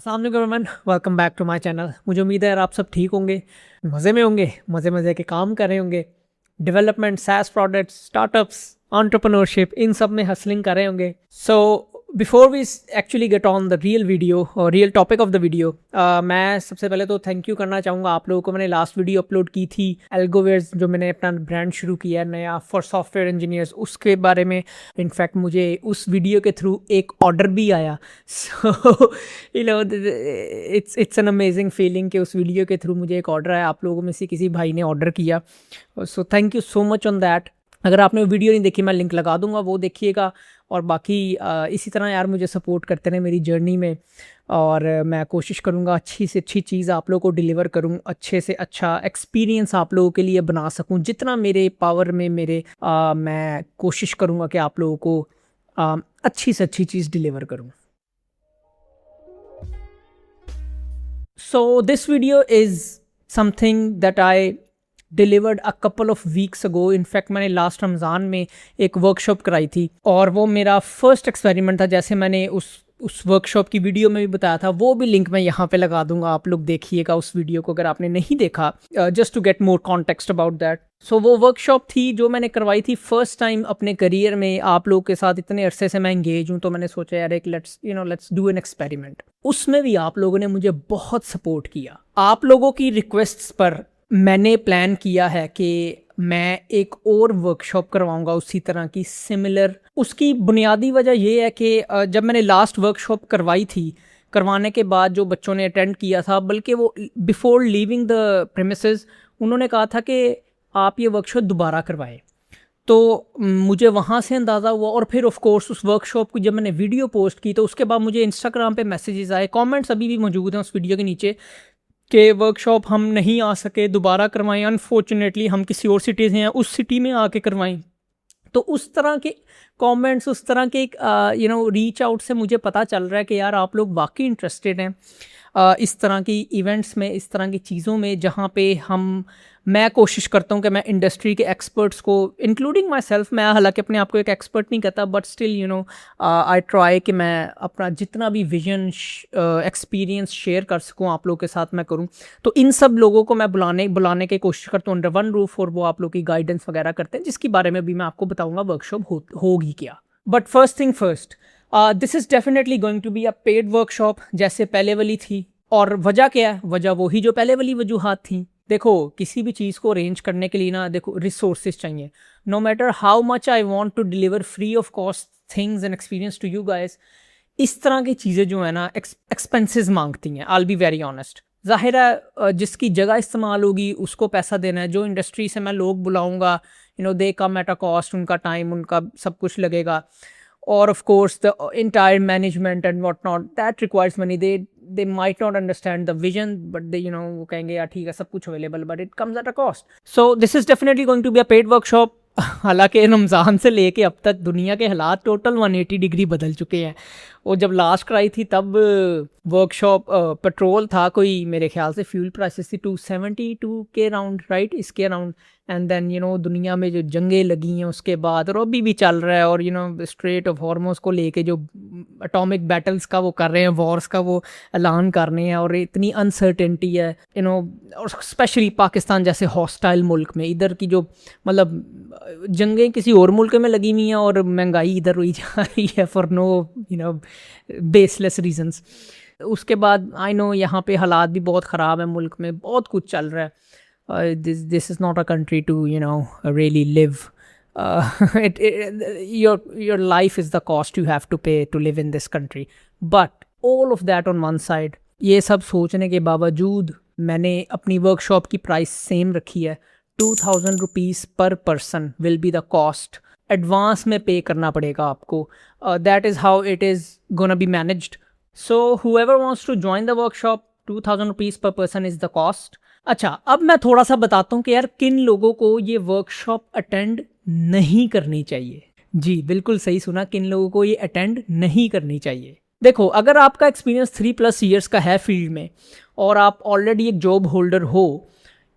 अस्सलाम वालेकुम everyone, welcome back to my channel. मुझे उम्मीद है यार आप सब ठीक होंगे, मज़े में होंगे, मज़े मज़े के काम कर रहे होंगे। Development, SaaS products, startups, entrepreneurship, इन सब में हसलिंग कर रहे होंगे। So before we actually get on the real video और real topic of the video, मैं सबसे पहले तो थैंक यू करना चाहूँगा आप लोगों को। मैंने लास्ट वीडियो अपलोड की थी एल्गोवेयर्स, जो मैंने अपना ब्रांड शुरू किया है नया फॉर सॉफ्टवेयर इंजीनियर्स, उसके बारे में। इनफैक्ट मुझे उस वीडियो के थ्रू एक ऑर्डर भी आया। So you know it's an amazing feeling कि उस वीडियो के थ्रू मुझे एक ऑर्डर आया, आप लोगों में से किसी भाई ने ऑर्डर किया। So thank you so much on that. अगर आपने वीडियो नहीं देखी, मैं लिंक लगा दूंगा, वो देखिएगा। और बाकी इसी तरह यार मुझे सपोर्ट करते रहे मेरी जर्नी में, और मैं कोशिश करूँगा अच्छी से अच्छी चीज़ आप लोगों को डिलीवर करूँ, अच्छे से अच्छा एक्सपीरियंस आप लोगों के लिए बना सकूँ जितना मेरे पावर में मैं कोशिश करूँगा कि आप लोगों को अच्छी से अच्छी चीज़ डिलीवर करूँ। So this video is something that I delivered a couple of weeks ago. In fact मैंने लास्ट रमज़ान में एक वर्कशॉप कराई थी, और वो मेरा फर्स्ट एक्सपेरिमेंट था। जैसे मैंने उस वर्कशॉप की वीडियो में भी बताया था, वो भी लिंक मैं यहाँ पे लगा दूंगा, आप लोग देखिएगा उस वीडियो को अगर आपने नहीं देखा, just to get more context about that. So वो वर्कशॉप थी जो मैंने करवाई थी फर्स्ट टाइम अपने करियर में। आप लोगों के साथ इतने अरसे से मैं एंगेज हूँ, तो मैंने सोचा यार एक लेट्स डू एन एक्सपेरिमेंट। उसमें भी आप लोगों ने मुझे बहुत सपोर्ट किया। आप लोगों की रिक्वेस्ट्स पर मैंने प्लान किया है कि मैं एक और वर्कशॉप करवाऊंगा उसी तरह की सिमिलर। उसकी बुनियादी वजह ये है कि जब मैंने लास्ट वर्कशॉप करवाई थी, करवाने के बाद जो बच्चों ने अटेंड किया था, बल्कि वो बिफोर लीविंग द प्रेमिसेस उन्होंने कहा था कि आप ये वर्कशॉप दोबारा करवाएं। तो मुझे वहाँ से अंदाज़ा हुआ, और फिर ऑफ कोर्स उस वर्कशॉप की जब मैंने वीडियो पोस्ट की, तो उसके बाद मुझे इंस्टाग्राम पे मैसेजेस आए, कमेंट्स अभी भी मौजूद हैं उस वीडियो के नीचे, कि वर्कशॉप हम नहीं आ सके, दोबारा करवाएं, अनफॉर्चुनेटली हम किसी और सिटी से हैं, उस सिटी में आके करवाएं। तो उस तरह के कमेंट्स, उस तरह के रीच आउट से मुझे पता चल रहा है कि यार आप लोग वाकई इंटरेस्टेड हैं इस तरह की इवेंट्स में, इस तरह की चीज़ों में, जहाँ पे मैं कोशिश करता हूँ कि मैं इंडस्ट्री के एक्सपर्ट्स को, इंक्लूडिंग माई सेल्फ, मैं हालांकि अपने आप को एक एक्सपर्ट नहीं कहता, बट स्टिल आई ट्राई कि मैं अपना जितना भी विजन एक्सपीरियंस शेयर कर सकूँ आप लोगों के साथ मैं करूँ। तो इन सब लोगों को मैं बुलाने की कोशिश करता हूँ अंडर वन रूफ, और वो आप लोग की गाइडेंस वगैरह करते हैं, जिसके बारे में भी मैं आपको बताऊँगा वर्कशॉप होगी क्या। But first thing first, this is definitely going to be a paid workshop, जैसे पहले वाली थी। और वजह क्या है? वजह वही जो पहले वाली वजूहात थी। देखो, किसी भी चीज़ को अरेंज करने के लिए ना, देखो रिसोर्सेज चाहिए। No matter how much I want to deliver free of cost things and experience to you guys, इस तरह की चीज़ें जो है ना एक्सपेंसेस मांगती हैं। I will be very honest. जाहिर है जिसकी जगह इस्तेमाल होगी उसको पैसा देना है। जो इंडस्ट्री से मैं लोग बुलाऊंगा, दे कम एट अ कॉस्ट, उनका टाइम, उनका सब कुछ लगेगा। और of course the entire management and whatnot that requires money. They might not understand the vision, but they वो कहेंगे यार ठीक है सब कुछ available, but it comes at a cost. So this is definitely going to be a paid workshop. हालांकि रमज़ान से लेके अब तक दुनिया के हालात टोटल 180 डिग्री बदल चुके हैं। और जब लास्ट कराई थी तब वर्कशॉप पेट्रोल था कोई, मेरे ख्याल से फ्यूल प्राइसेस थी 272 के अराउंड, राइट, इसके अराउंड। एंड देन दुनिया में जो जंगें लगी हैं उसके बाद, और अभी भी चल रहा है, और स्ट्रेट ऑफ हॉर्मोज को लेके जो एटॉमिक बैटल्स का वो कर रहे हैं, वॉर्स का वो ऐलान कर रहे हैं, और इतनी अनसर्टेनिटी है और स्पेशली पाकिस्तान जैसे हॉस्टाइल मुल्क में, इधर की जो मतलब जंगें किसी और मुल्क में लगी हुई हैं और महंगाई इधर हुई जा रही है फॉर नो बेसलेस रीजंस। उसके बाद आई नो यहाँ पे हालात भी बहुत ख़राब है, मुल्क में बहुत कुछ चल रहा है। This is not a country to really live. Your life is the cost you have to pay to live in this country. But all of that on one side, ये सब सोचने के बावजूद मैंने अपनी वर्कशॉप की प्राइस सेम रखी है। 2000 रुपीज़ पर person will be the cost. Advance में पे करना पड़ेगा आपको। That is how it is gonna be managed. So whoever wants to join the workshop, 2000 rupees पर पर्सन इज़ द कॉस्ट। अच्छा, अब मैं थोड़ा सा बताता हूँ कि यार किन लोगों को ये वर्कशॉप अटेंड नहीं करनी चाहिए। जी बिल्कुल सही सुना, किन लोगों को ये अटेंड नहीं करनी चाहिए। देखो, अगर आपका एक्सपीरियंस 3+ ईयर्स का है फील्ड में, और आप ऑलरेडी एक जॉब होल्डर हो,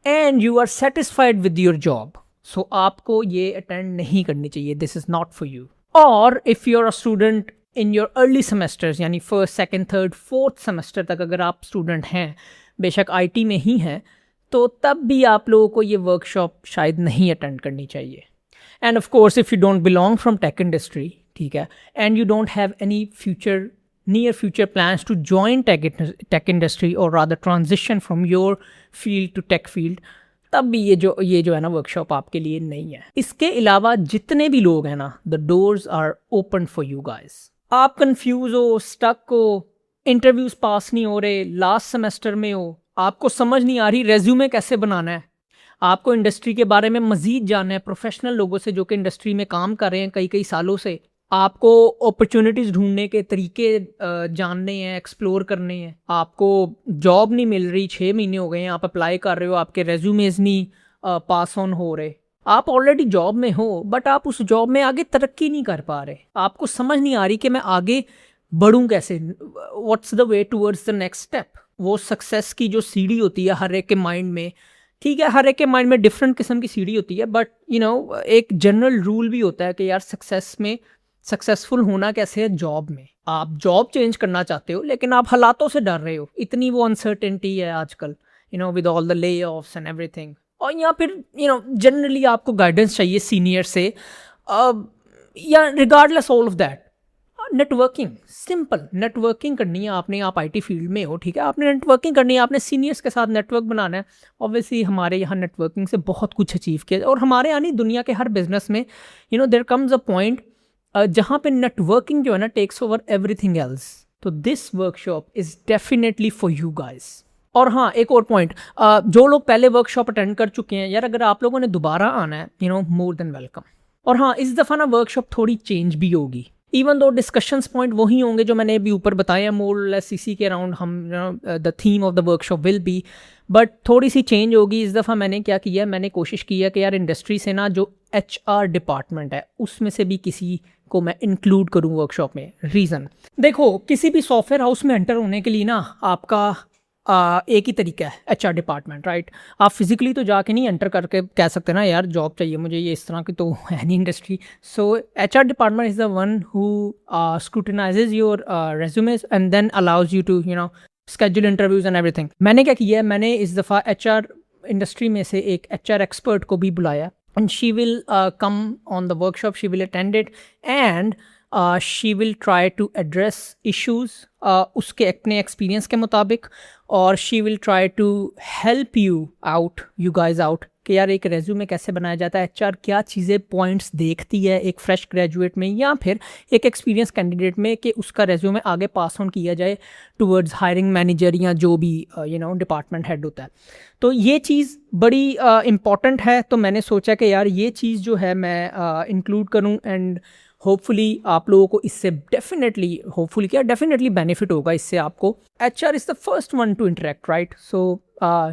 and you are satisfied with your job, so आपको ये अटेंड नहीं करनी चाहिए। This is not for you. और if you are a student in your early semesters यानी first second third fourth semester तक अगर आप स्टूडेंट हैं, बेशक आईटी में ही हैं, तो तब भी आप लोगों को ये वर्कशॉप शायद नहीं अटेंड करनी चाहिए. End of course if you don't belong from tech industry, ठीक है, and you don't have any future near future plans to join tech industry or rather transition from your field to tech field, तब भी ये जो है ना workshop आपके लिए नहीं है. इसके अलावा जितने भी लोग हैं ना, the doors are open for you guys. आप कंफ्यूज हो, स्टक हो, इंटरव्यूज पास नहीं हो रहे, लास्ट सेमेस्टर में हो, आपको समझ नहीं आ रही रेज्यूमे कैसे बनाना है, आपको इंडस्ट्री के बारे में मज़ीद जानना है प्रोफेशनल लोगों से जो कि इंडस्ट्री में काम कर रहे हैं कई सालों से, आपको अपॉर्चुनिटीज़ ढूंढने के तरीके जानने हैं, एक्सप्लोर करने हैं, आपको जॉब नहीं मिल रही, 6 महीने हो गए हैं, आप अप्लाई कर रहे हो, आपके रेज्यूमेज नहीं पास ऑन हो रहे, आप ऑलरेडी जॉब में हो बट आप उस जॉब में आगे तरक्की नहीं कर पा रहे, आपको समझ नहीं आ रही कि मैं आगे बढ़ूं कैसे, what's the way towards the next step. वो सक्सेस की जो सीढ़ी होती है हर एक के माइंड में, ठीक है, हर एक के माइंड में डिफरेंट किस्म की सीढ़ी होती है, बट यू नो एक जनरल रूल भी होता है कि यार सक्सेसफुल होना कैसे है जॉब में. आप जॉब चेंज करना चाहते हो लेकिन आप हालातों से डर रहे हो, इतनी वो अनसर्टेनिटी है आजकल, विद ऑल द ले ऑफ्स एंड एवरीथिंग. और या फिर जनरली आपको गाइडेंस चाहिए सीनियर से, या regardless all of that, networking, simple networking करनी है आपने. आप आईटी फील्ड में हो, ठीक है, आपने नेटवर्किंग करनी है, आपने सीनियर्स के साथ नेटवर्क बनाना है. ऑब्वियसली हमारे यहाँ नेटवर्किंग से बहुत कुछ अचीव किया, और हमारे यहाँ नहीं, दुनिया के हर बिजनेस में देयर कम्स अ पॉइंट जहाँ पे नेटवर्किंग जो है ना टेक्स ओवर एवरीथिंग एल्स. तो this workshop is definitely for you guys. और हाँ, एक और पॉइंट, जो लोग पहले वर्कशॉप अटेंड कर चुके हैं यार, अगर आप लोगों ने दोबारा आना है, मोर देन वेलकम. और हाँ, इस दफ़ा ना वर्कशॉप थोड़ी चेंज भी होगी, इवन दो डिस्कशंस पॉइंट वही होंगे जो मैंने अभी ऊपर बताए हैं, मोर लेस इसी के अराउंड हम the theme of the workshop will be, but थोड़ी सी चेंज होगी. इस दफ़ा मैंने क्या किया है, मैंने कोशिश की है कि यार इंडस्ट्री से ना जो HR डिपार्टमेंट है उसमें से भी किसी को मैं इंक्लूड करूँ वर्कशॉप में. रीज़न देखो, किसी भी सॉफ्टवेयर हाउस में एंटर होने के लिए ना आपका एक ही तरीका है, HR डिपार्टमेंट, राइट. आप फिजिकली तो जाके नहीं एंटर करके कह सकते ना यार जॉब चाहिए मुझे, ये इस तरह की तो है नहीं industry. So HR department is the one who scrutinizes your resumes and then allows you to schedule interviews and everything. मैंने क्या किया है, मैंने इस दफ़ा HR इंडस्ट्री में से एक HR एक्सपर्ट को भी बुलाया, and she will come on the workshop, she will attend it, and she will try to address issues उसके अपने एक्सपीरियंस के मुताबिक, और she will try to help you guys out कि यार एक रेज्यूमे कैसे बनाया जाता है, HR क्या चीज़ें पॉइंट्स देखती है एक फ्रेश ग्रेजुएट में या फिर एक एक्सपीरियंस कैंडिडेट में, कि उसका रेज्यूमे आगे पास ऑन किया जाए टूवर्ड्स हायरिंग मैनेजर या जो भी डिपार्टमेंट हेड होता है. तो ये चीज़ बड़ी इम्पॉर्टेंट है. तो मैंने सोचा कि यार ये चीज़ जो है मैं इंक्लूड करूँ, एंड होपफुली आप लोगों को इससे डेफिनेटली बेनिफिट होगा इससे आपको. HR is the first one two interact, right. So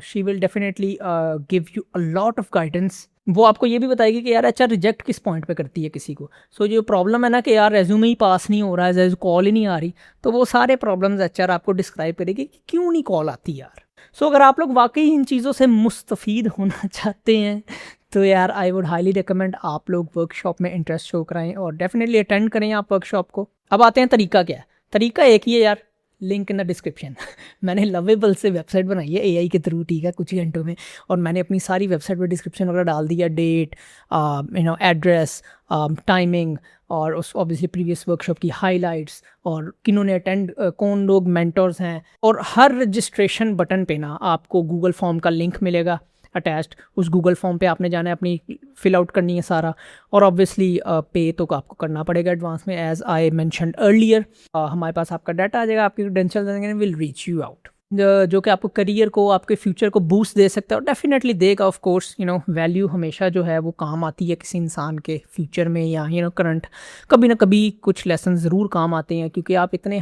she will definitely give you a lot of guidance. वो आपको ये भी बताएगी कि यार HR रिजेक्ट किस पॉइंट पे करती है किसी को. सो जो प्रॉब्लम है ना कि यार रेज्यूमे ही पास नहीं हो रहा है, कॉल ही नहीं आ रही, तो वो सारे प्रॉब्लम्स HR आपको डिस्क्राइब करेगी कि क्यों नहीं कॉल आती यार. सो अगर आप लोग वाकई इन चीज़ों से मुस्तफ़ीद होना चाहते हैं तो यार आई वुड हाईली रिकमेंड आप लोग वर्कशॉप में इंटरेस्ट शो कराएं और डेफिनेटली अटेंड करें आप वर्कशॉप को. अब आते हैं तरीका क्या है. तरीका एक ही है यार, लिंक इन द डिस्क्रिप्शन. मैंने लवेबल से वेबसाइट बनाई है AI के थ्रू, ठीक है, कुछ ही घंटों में, और मैंने अपनी सारी वेबसाइट पर डिस्क्रिप्शन वगैरह डाल दिया, डेट, एड्रेस, टाइमिंग, और उस ऑब्वियसली प्रीवियस वर्कशॉप की हाइलाइट्स, और किन्होंने अटेंड, कौन लोग मेंटर्स हैं, और हर रजिस्ट्रेशन बटन पे ना आपको गूगल फॉर्म का लिंक मिलेगा अटैच्ड. उस गूगल फॉर्म पे आपने जाना है, अपनी फिल आउट करनी है सारा, और ऑब्वियसली पे तो आपको करना पड़ेगा एडवांस में. एज आई मैंशनड अर्लियर, हमारे पास आपका डाटा आ जाएगा, आपकी क्रेडेंशियल्स आ जाएंगे, विल रीच यू आउट, जो कि आपको करियर को, आपके फ्यूचर को बूस्ट दे सकता है, और डेफिनेटली देगा. ऑफ कोर्स वैल्यू हमेशा जो है वो काम आती है किसी इंसान के फ्यूचर में, या करंट कभी ना कभी कुछ लेसन ज़रूर काम आते हैं, क्योंकि आप इतने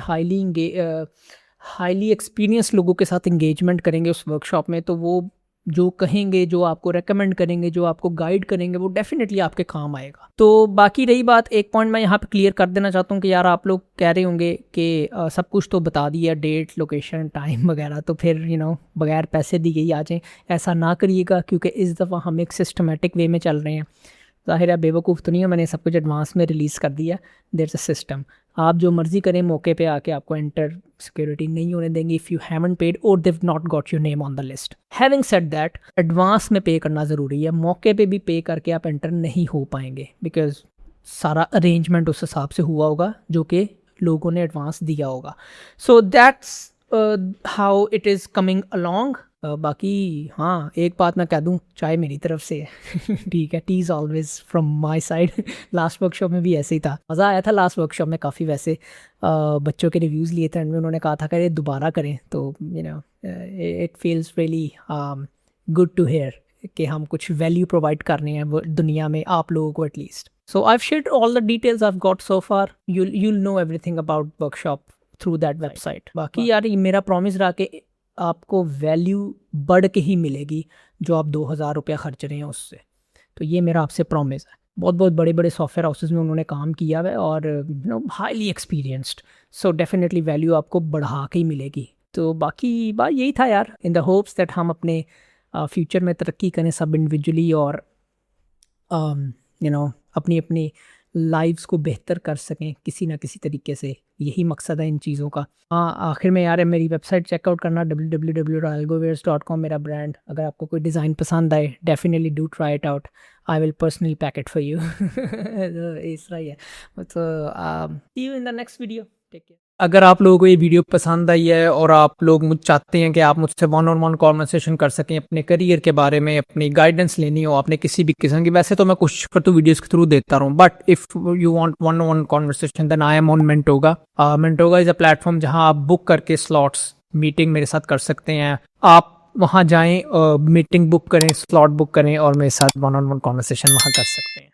हाईली एक्सपीरियंस लोगों के साथ इंगेजमेंट करेंगे उस वर्कशॉप में, तो वो जो कहेंगे, जो आपको रेकमेंड करेंगे, जो आपको गाइड करेंगे, वो डेफिनेटली आपके काम आएगा. तो बाकी रही बात, एक पॉइंट मैं यहाँ पे क्लियर कर देना चाहता हूँ कि यार आप लोग कह रहे होंगे कि सब कुछ तो बता दिया, डेट, लोकेशन, टाइम वगैरह, तो फिर बगैर पैसे दिए ही आ जाएँ. ऐसा ना करिएगा, क्योंकि इस दफ़ा हम एक सिस्टमेटिक वे में चल रहे हैं. ज़ाहिर है बेवकूफ़ तो नहीं है, मैंने सब कुछ एडवांस में रिलीज़ कर दिया। देयर इज़ अ सिस्टम, आप जो मर्ज़ी करें मौके पे आके आपको एंटर सिक्योरिटी नहीं होने देंगे इफ़ यू हैवंट पेड और they've not got your name on the list. Having said that, advance में पे करना ज़रूरी है, मौके पे भी पे करके आप एंटर नहीं हो पाएंगे बिकॉज सारा अरेंजमेंट उस हिसाब से हुआ होगा जो कि लोगों ने एडवांस दिया होगा। So that's how it is coming along. बाकी हाँ, एक बात मैं कह दूँ, चाय मेरी तरफ से है ठीक है, T is always from my side. Last workshop में भी ऐसे ही था, मज़ा आया था लास्ट वर्कशॉप में काफ़ी। वैसे बच्चों के रिव्यूज़ लिए थे एंड में उन्होंने कहा था कि ये दोबारा करें, तो you know it feels really good to hear कि हम कुछ वैल्यू प्रोवाइड करने हैं वो दुनिया में आप लोगों को at least. So I shared all the details I have got so far, you'll know everything about workshop through that website. बाकी यार ये मेरा प्रॉमिस रहा कि आपको वैल्यू बढ़ के ही मिलेगी जो आप 2000 रुपया खर्च रहे हैं उससे, तो ये मेरा आपसे प्रॉमिस है। बहुत बहुत बड़े बड़े सॉफ्टवेयर हाउसेज में उन्होंने काम किया है और you know highly experienced, so definitely value आपको बढ़ा के ही मिलेगी। तो बाकी बात यही था यार, इन द होप्स दैट हम अपने फ्यूचर में तरक्की करें सब इंडिविजुअली और यू नो अपनी अपनी लाइव्स को बेहतर कर सकें किसी ना किसी तरीके से, यही मकसद है इन चीज़ों का। हाँ, आखिर में यार मेरी वेबसाइट चेकआउट करना www.algowares.com मेरा ब्रांड। अगर आपको कोई डिज़ाइन पसंद आए definitely do try it out, I will personally pack it for you. इस तरह ही है। तो see you in the next video, take care. अगर आप लोगों को ये वीडियो पसंद आई है और आप लोग मुझ चाहते हैं कि आप मुझसे वन ऑन वन कॉन्वर्सेशन कर सकें अपने करियर के बारे में, अपनी गाइडेंस लेनी हो आपने किसी भी किस्म की, वैसे तो मैं कोशिश करता हूँ वीडियोस के थ्रू देता रहूँ, but if you want one on one conversation then I am on Mentoga. Mentoga is a platform जहाँ आप बुक करके स्लॉट्स मीटिंग मेरे साथ कर सकते हैं। आप वहाँ जाएं, मीटिंग बुक करें, स्लॉट बुक करें और मेरे साथ वन ऑन वन कॉन्वर्सेशन वहाँ कर सकते हैं।